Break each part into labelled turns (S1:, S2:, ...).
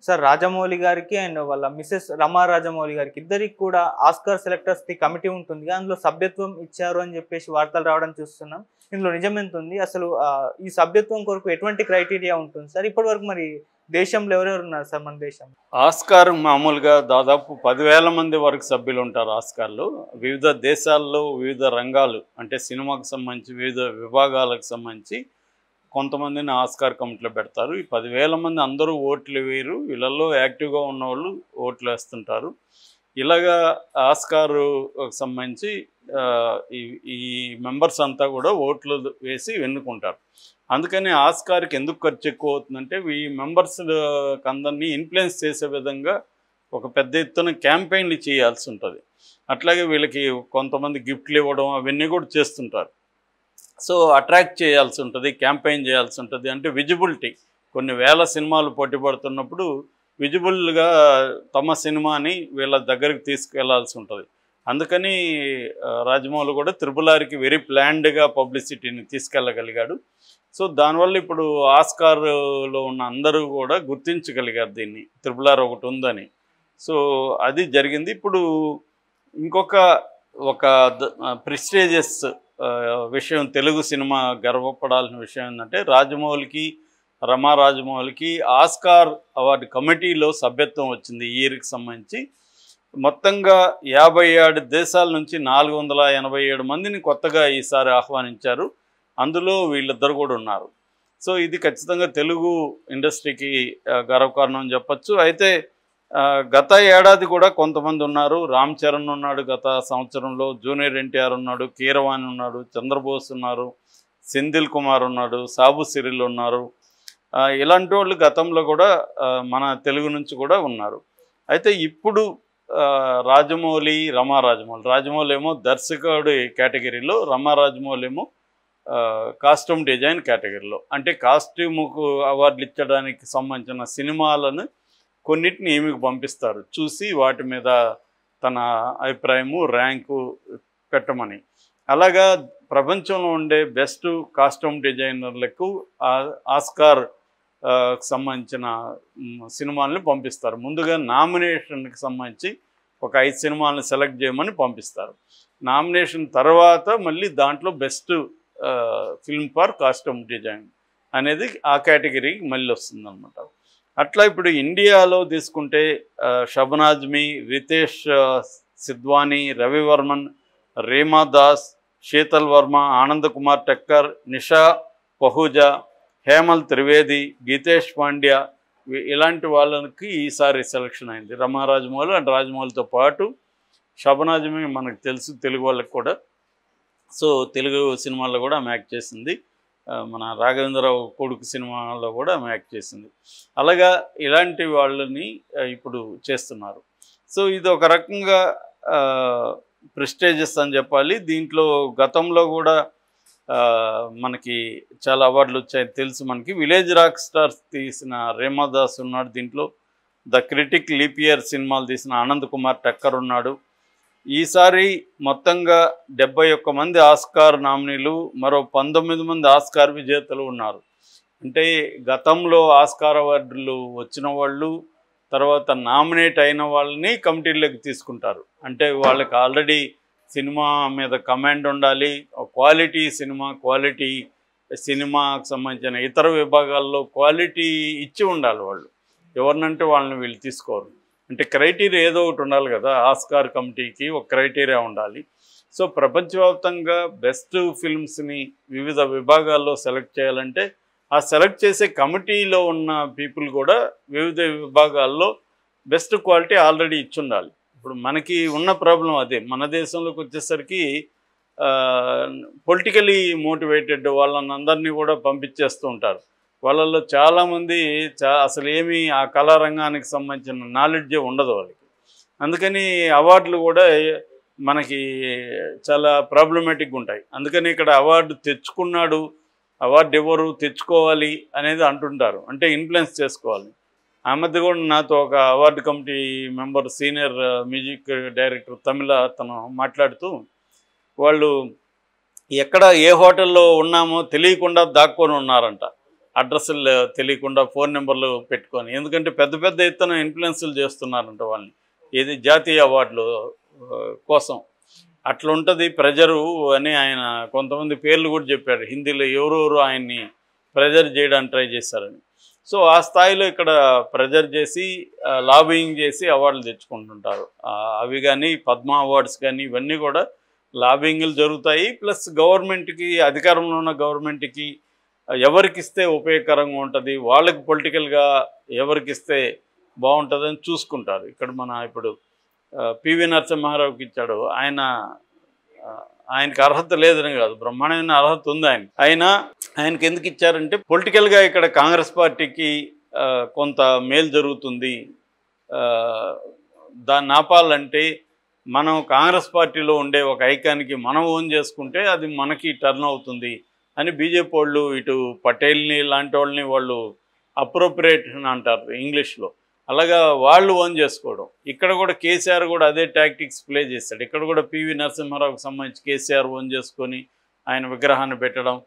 S1: Sir Rajamouli గారికి and వాళ్ళ Mrs రమా రాజమౌళి గారికి ఇద్దరికి కూడా ఆస్కార్ సెలెక్టర్స్ ది కమిటీ ఉంటుంది. అందులో సభ్యత్వం ఇచ్చారు అని చెప్పేసి వార్తలు రావడం చూస్తున్నాం. ఇందులో నిజం ఎంత ఉంది? అసలు ఈ సభ్యత్వం కొరకు ఎటువంటి క్రైటీరియా ఉంటుంది సార్? ఇప్పటి వరకు మరి దేశంలో ఎవరెవరు ఉన్నారు సార్ మన దేశంలో?
S2: ఆస్కార్ మామూలుగా దాదాపు 10,000 మంది వరకు సభ్యులు ఉంటారు ఆస్కార్లో. వివిధ దేశాల్లో వివిధ రంగాలు అంటే సినిమాకు సంబంధించి వివిధ విభాగాలకు సంబంధించి కొంతమందిని ఆస్కార్ కమిటీలో పెడతారు. ఈ 10,000 మంది అందరూ ఓట్లు వేయరు. వీళ్ళల్లో యాక్టివ్గా ఉన్నవాళ్ళు ఓట్లు వేస్తుంటారు. ఇలాగా ఆస్కారు సంబంధించి ఈ మెంబర్స్ అంతా కూడా ఓట్లు వేసి ఎన్నుకుంటారు. అందుకని ఆస్కార్కి ఎందుకు ఖర్చు ఎక్కువ అవుతుందంటే ఈ మెంబర్స్ అందరినీ ఇన్ఫ్లుయెన్స్ చేసే విధంగా ఒక పెద్ద ఎత్తున క్యాంపెయిన్లు చేయాల్సి ఉంటుంది. అట్లాగే వీళ్ళకి కొంతమంది గిఫ్ట్లు ఇవ్వడం అవన్నీ కూడా చేస్తుంటారు. సో అట్రాక్ట్ చేయాల్సి ఉంటుంది, క్యాంపెయిన్ చేయాల్సి ఉంటుంది. అంటే విజిబిలిటీ, కొన్ని వేల సినిమాలు పోటీ పడుతున్నప్పుడు విజిబుల్గా తమ సినిమాని వీళ్ళ దగ్గరికి తీసుకెళ్లాల్సి ఉంటుంది. అందుకని రాజమౌళి కూడా RRRకి వెరీ ప్లాన్డ్గా పబ్లిసిటీని తీసుకెళ్ళగలిగాడు. సో దానివల్ల ఇప్పుడు ఆస్కార్లో ఉన్న అందరూ కూడా గుర్తించగలిగారు దీన్ని, RRR ఒకటి ఉందని. సో అది జరిగింది. ఇప్పుడు ఒక ప్రెస్టీజియస్ విషయం, తెలుగు సినిమా గర్వపడాల్సిన విషయం ఏంటంటే రాజమౌళికి, రమా రాజమౌళికి ఆస్కార్ అవార్డు కమిటీలో సభ్యత్వం వచ్చింది. ఈ ఇయర్కి సంబంధించి మొత్తంగా 57 దేశాల నుంచి 487 మందిని కొత్తగా ఈసారి ఆహ్వానించారు. అందులో వీళ్ళిద్దరు కూడా ఉన్నారు. సో ఇది ఖచ్చితంగా తెలుగు ఇండస్ట్రీకి గర్వకారణం అని చెప్పచ్చు. అయితే గత ఏడాది కూడా కొంతమంది ఉన్నారు. రామ్ చరణ్ ఉన్నాడు గత సంవత్సరంలో, జూనియర్ ఎన్టీఆర్ ఉన్నాడు, కీరవాణి ఉన్నాడు, చంద్రబోస్ ఉన్నారు, సెంధిల్ కుమార్ ఉన్నాడు, సాబు సిరిల్ ఉన్నారు. ఇలాంటి వాళ్ళు గతంలో కూడా మన తెలుగు నుంచి కూడా ఉన్నారు. అయితే ఇప్పుడు రాజమౌళి, రమా రాజమౌళి ఏమో దర్శకుడి కేటగిరీలో, రమా రాజమౌళి ఏమో కాస్ట్యూమ్ డిజైన్ కేటగిరీలో. అంటే కాస్ట్యూముకు అవార్డులు ఇచ్చడానికి సంబంధించిన సినిమాలను కొన్నిటిని ఈమెకు పంపిస్తారు, చూసి వాటి మీద తన అభిప్రాయము, ర్యాంకు పెట్టమని. అలాగా ప్రపంచంలో ఉండే బెస్ట్ కాస్ట్యూమ్ డిజైనర్లకు ఆస్కార్ సంబంధించిన సినిమాలను పంపిస్తారు. ముందుగా నామినేషన్కి సంబంధించి ఒక 5 సినిమాలను సెలెక్ట్ చేయమని పంపిస్తారు. నామినేషన్ తర్వాత మళ్ళీ దాంట్లో best film for costume design అనేది ఆ కేటగిరీకి మళ్ళీ వస్తుందన్నమాట. అట్లా ఇప్పుడు ఇండియాలో తీసుకుంటే షబనాజ్ మీ, రితేష్ సిద్వానీ, రవివర్మన్, రీమా దాస్, శీతల్ వర్మ, ఆనంద్ కుమార్ టక్కర్, నిషా పహూజా, హేమల్ త్రివేది, గీతేష్ పాండ్యా, ఇలాంటి వాళ్ళకి ఈసారి సెలక్షన్ అయింది. రమా రాజమౌళి అండ్ రాజమౌళితో పాటు షబనాజ్ మీ మనకు తెలుసు, తెలుగు వాళ్ళకి కూడా. సో తెలుగు సినిమాల్లో కూడా ఆమె యాక్ట్ చేసింది. మన రాఘవేంద్రరావు కొడుకు సినిమాలో కూడా ఆమె యాక్ట్ చేసింది. అలాగా ఇలాంటి వాళ్ళని ఇప్పుడు చేస్తున్నారు. సో ఇది ఒక రకంగా ప్రెస్టీజియస్ అని చెప్పాలి. దీంట్లో గతంలో కూడా మనకి చాలా అవార్డులు వచ్చాయి తెలుసు మనకి. విలేజ్ రాక్ స్టార్స్ తీసిన రేమాదాస్ ఉన్నాడు దీంట్లో. ద క్రిటిక్ లీప్ ఇయర్ సినిమాలు తీసిన ఆనంద్ కుమార్ టక్కర్ ఉన్నాడు. ఈసారి మొత్తంగా 71 మంది ఆస్కార్ నామినీలు, మరో 19 మంది ఆస్కార్ విజేతలు ఉన్నారు. అంటే గతంలో ఆస్కార్ అవార్డులు వచ్చిన వాళ్ళు తర్వాత నామినేట్ అయిన వాళ్ళని కమిటీలోకి తీసుకుంటారు. అంటే వాళ్ళకి ఆల్రెడీ సినిమా మీద కమాండ్ ఉండాలి, క్వాలిటీ సినిమాకు సంబంధించిన ఇతర విభాగాల్లో క్వాలిటీ ఇచ్చి ఉండాలి. వాళ్ళు ఎవరినంటే వాళ్ళని వీళ్ళు తీసుకోరు. అంటే క్రైటీరియా ఏదో ఒకటి ఉండాలి కదా, ఆస్కార్ కమిటీకి ఒక క్రైటీరియా ఉండాలి. సో ప్రపంచవ్యాప్తంగా బెస్ట్ ఫిల్మ్స్ని వివిధ విభాగాల్లో సెలెక్ట్ చేయాలంటే ఆ సెలెక్ట్ చేసే కమిటీలో ఉన్న పీపుల్ కూడా వివిధ విభాగాల్లో బెస్ట్ క్వాలిటీ ఆల్రెడీ ఇచ్చి ఉండాలి. ఇప్పుడు మనకి ఉన్న ప్రాబ్లం అదే. మన దేశంలోకి వచ్చేసరికి పొలిటికలీ మోటివేటెడ్ వాళ్ళని అందరినీ కూడా పంపించేస్తూ ఉంటారు. వాళ్ళల్లో చాలామంది అసలు ఏమీ ఆ కళారంగానికి సంబంధించిన నాలెడ్జే ఉండదు వాళ్ళకి. అందుకని అవార్డులు కూడా మనకి చాలా ప్రాబ్లమేటిక్గా ఉంటాయి. అందుకని ఇక్కడ అవార్డు తెచ్చుకున్నాడు, అవార్డు ఎవరు తెచ్చుకోవాలి అనేది అంటుంటారు. అంటే ఇన్ఫ్లుయెన్స్ చేసుకోవాలి. ఆ మధ్య కూడా నాతో ఒక award committee member, senior music director Tamil తను మాట్లాడుతూ, వాళ్ళు ఎక్కడ ఏ హోటల్లో ఉన్నామో తెలియకుండా దాక్కొని ఉన్నారంట. అడ్రస్లు తెలియకుండా ఫోన్ నెంబర్లు పెట్టుకొని, ఎందుకంటే పెద్ద పెద్ద ఎత్తున ఇన్ఫ్లుయెన్స్లు చేస్తున్నారంట వాళ్ళని, ఏది జాతీయ అవార్డులు కోసం. అట్లా ఉంటుంది ప్రెజరు అని ఆయన కొంతమంది పేర్లు కూడా చెప్పారు హిందీలో, ఎవరెవరు ఆయన్ని ప్రెజర్ చేయడానికి ట్రై చేశారని. సో ఆ స్థాయిలో ఇక్కడ ప్రెజర్ చేసి లాబింగ్ చేసి అవార్డులు తెచ్చుకుంటుంటారు. అవి కానీ పద్మ అవార్డ్స్ కానీ ఇవన్నీ కూడా లాబింగ్లు జరుగుతాయి. ప్లస్ గవర్నమెంట్కి, అధికారంలో ఉన్న గవర్నమెంట్కి ఎవరికిస్తే ఉపయోగకరంగా ఉంటుంది, వాళ్ళకి పొలిటికల్గా ఎవరికిస్తే బాగుంటుందని చూసుకుంటారు. ఇక్కడ మన ఇప్పుడు పివి నరసింహారావుకి ఇచ్చాడు, ఆయనకి అర్హత లేదని కాదు, బ్రహ్మాండమైన అర్హత ఉంది ఆయనకి ఎందుకు ఇచ్చారంటే పొలిటికల్గా ఇక్కడ కాంగ్రెస్ పార్టీకి కొంత మేలు జరుగుతుంది, దాన్ని ఆపాలంటే మనం కాంగ్రెస్ పార్టీలో ఉండే ఒక ఐకాన్కి మనం ఓన్ చేసుకుంటే అది మనకి టర్న్ అవుతుంది అని బీజేపీ వాళ్ళు ఇటు పటేల్ని లాంటి వాళ్ళని వాళ్ళు అప్రోప్రియేట్ అంటారు ఇంగ్లీష్లో, అలాగా వాళ్ళు ఓన్ చేసుకోవడం. ఇక్కడ కూడా కేసీఆర్ కూడా అదే టాక్టిక్స్ ప్లే చేశాడు. ఇక్కడ కూడా పివి నరసింహారావుకి సంబంధించి కేసీఆర్ ఓన్ చేసుకొని ఆయన విగ్రహాన్ని పెట్టడం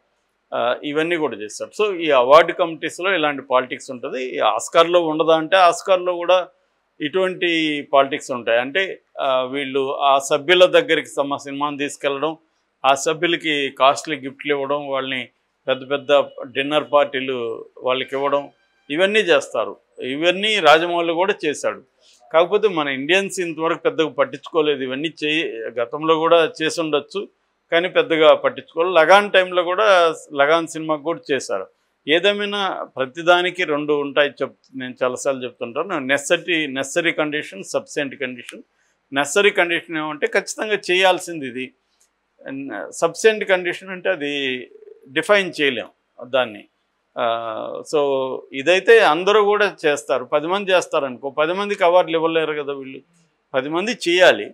S2: ఇవన్నీ కూడా చేశాడు. సో ఈ అవార్డు కమిటీస్లో ఇలాంటి పాలిటిక్స్ ఉంటుంది. ఈ ఆస్కార్లో ఉండదా అంటే ఆస్కార్లో కూడా ఇటువంటి పాలిటిక్స్ ఉంటాయి. అంటే వీళ్ళు ఆ సభ్యుల దగ్గరికి సినిమాని తీసుకెళ్ళడం, ఆ సభ్యులకి కాస్ట్లీ గిఫ్ట్లు ఇవ్వడం, వాళ్ళని పెద్ద పెద్ద డిన్నర్ పార్టీలు వాళ్ళకి ఇవ్వడం, ఇవన్నీ చేస్తారు. ఇవన్నీ రాజమౌళి కూడా చేశాడు. కాకపోతే మన ఇండియన్స్ ఇంతవరకు పెద్దగా పట్టించుకోలేదు. ఇవన్నీ గతంలో కూడా చేసి ఉండొచ్చు, కానీ పెద్దగా పట్టించుకోలేదు. లగాన్ టైంలో కూడా లగాన్ సినిమాకు కూడా చేశారు. ఏదేమైనా ప్రతిదానికి రెండు ఉంటాయి నేను చాలాసార్లు చెప్తుంటాను. Necessary condition, sufficient condition. Necessary condition ఏమంటే ఖచ్చితంగా చేయాల్సింది ఇది. సబ్సెంట్ కండిషన్ అంటే అది డిఫైన్ చేయలేం దాన్ని. సో ఇదైతే అందరూ కూడా చేస్తారు. 10 మంది చేస్తారనుకో, 10 మందికి అవార్డులు ఇవ్వలేరు కదా వీళ్ళు. 10 మంది చేయాలి.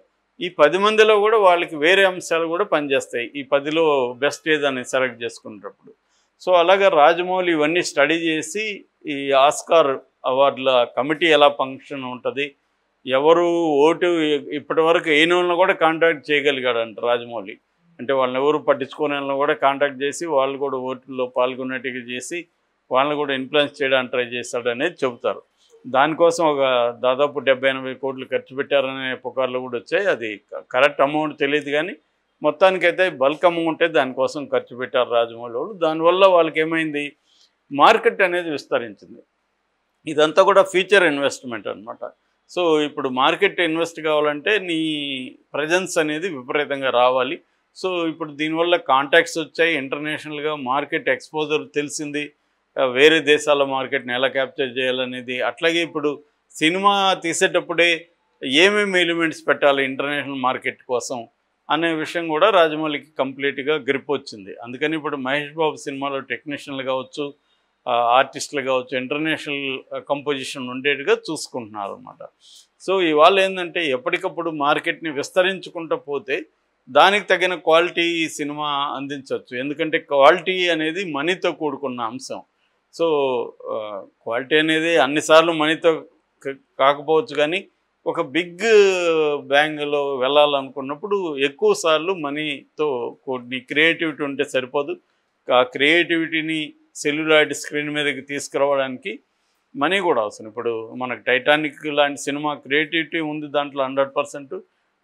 S2: ఈ 10 మందిలో కూడా వాళ్ళకి వేరే అంశాలు కూడా పనిచేస్తాయి. ఈ 10లో బెస్ట్ ఏదని సెలెక్ట్ చేసుకునేటప్పుడు. సో అలాగా రాజమౌళి ఇవన్నీ స్టడీ చేసి ఈ ఆస్కార్ అవార్డుల కమిటీ ఎలా ఫంక్షన్ ఉంటుంది, ఎవరు ఓటు ఇప్పటి వరకు అయిన వాళ్ళని కూడా కాంటాక్ట్ చేయగలిగాడంట రాజమౌళి. అంటే వాళ్ళని ఎవరు పట్టించుకునే వాళ్ళని కూడా కాంటాక్ట్ చేసి వాళ్ళు కూడా ఓటుల్లో పాల్గొనేట్టుగా చేసి వాళ్ళని కూడా ఇన్ఫ్లుయెన్స్ చేయడానికి ట్రై చేస్తాడు అనేది చెబుతారు. దానికోసం ఒక దాదాపు 70-80 కోట్లు ఖర్చు పెట్టారనే పుకార్లు కూడా వచ్చాయి. అది కరెక్ట్ అమౌంట్ తెలియదు, కానీ మొత్తానికైతే బల్క్ అమౌంటే దానికోసం ఖర్చు పెట్టారు రాజమౌళి వాళ్ళు. దానివల్ల వాళ్ళకి ఏమైంది, మార్కెట్ అనేది విస్తరించింది. ఇదంతా కూడా ఫ్యూచర్ ఇన్వెస్ట్మెంట్ అనమాట. సో ఇప్పుడు మార్కెట్ ఇన్వెస్ట్ కావాలంటే నీ ప్రజెన్స్ అనేది విపరీతంగా రావాలి. సో ఇప్పుడు దీనివల్ల కాంటాక్ట్స్ వచ్చాయి, ఇంటర్నేషనల్గా మార్కెట్ ఎక్స్పోజర్ తెలిసింది, వేరే దేశాల మార్కెట్ని ఎలా క్యాప్చర్ చేయాలనేది. అట్లాగే ఇప్పుడు సినిమా తీసేటప్పుడే ఏమేమి ఎలిమెంట్స్ పెట్టాలి ఇంటర్నేషనల్ మార్కెట్ కోసం అనే విషయం కూడా రాజమౌళికి కంప్లీట్గా గ్రిప్ వచ్చింది. అందుకని ఇప్పుడు మహేష్ బాబు సినిమాలో టెక్నీషియన్లు కావచ్చు, ఆర్టిస్టులు కావచ్చు, ఇంటర్నేషనల్ కంపోజిషన్ ఉండేట్టుగా చూసుకుంటున్నారు అన్నమాట. సో ఇవాళ ఏంటంటే ఎప్పటికప్పుడు మార్కెట్ని విస్తరించుకుంటూ పోతే దానికి తగిన క్వాలిటీ సినిమా అందించవచ్చు. ఎందుకంటే క్వాలిటీ అనేది మనీతో కూడుకున్న అంశం. సో క్వాలిటీ అనేది అన్నిసార్లు మనీతో కాకపోవచ్చు, కానీ ఒక బిగ్ బ్యాంగ్లో వెళ్ళాలనుకున్నప్పుడు ఎక్కువ సార్లు మనీతో నీ క్రియేటివిటీ ఉంటే సరిపోదు. ఆ క్రియేటివిటీని సెల్యులాయిడ్ స్క్రీన్ మీదకి తీసుకురావడానికి మనీ కూడా అవసరం. ఇప్పుడు మనకు టైటానిక్ లాంటి సినిమా క్రియేటివిటీ ఉంది దాంట్లో 100%.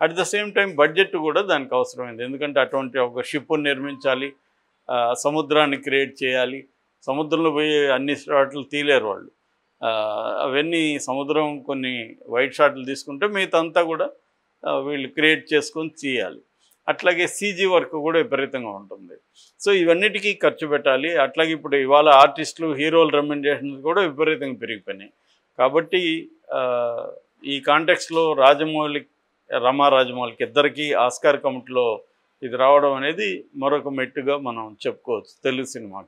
S2: At the same time budget కూడా దానికి అవసరమైంది. ఎందుకంటే అటువంటి ఒక షిప్ను నిర్మించాలి, సముద్రాన్ని క్రియేట్ చేయాలి. సముద్రంలో పోయి అన్ని షాట్లు తీయలేరు వాళ్ళు. అవన్నీ సముద్రం కొన్ని వైట్ షాట్లు తీసుకుంటే మిగతా కూడా వీళ్ళు క్రియేట్ చేసుకొని చేయాలి. అట్లాగే సీజీ వర్క్ కూడా విపరీతంగా ఉంటుంది. సో ఇవన్నిటికీ ఖర్చు పెట్టాలి. అట్లాగే ఇప్పుడు ఇవాళ ఆర్టిస్టులు, హీరోల రెమ్యునరేషన్స్ కూడా విపరీతంగా పెరిగిపోయినాయి. కాబట్టి ఈ కాంటెక్స్లో రాజమౌళికి ఇద్దరికీ ఆస్కార్ కమిటీలో ఇది రావడం అనేది మరొక మెట్టుగా మనం చెప్పుకోవచ్చు తెలుగు సినిమాకి.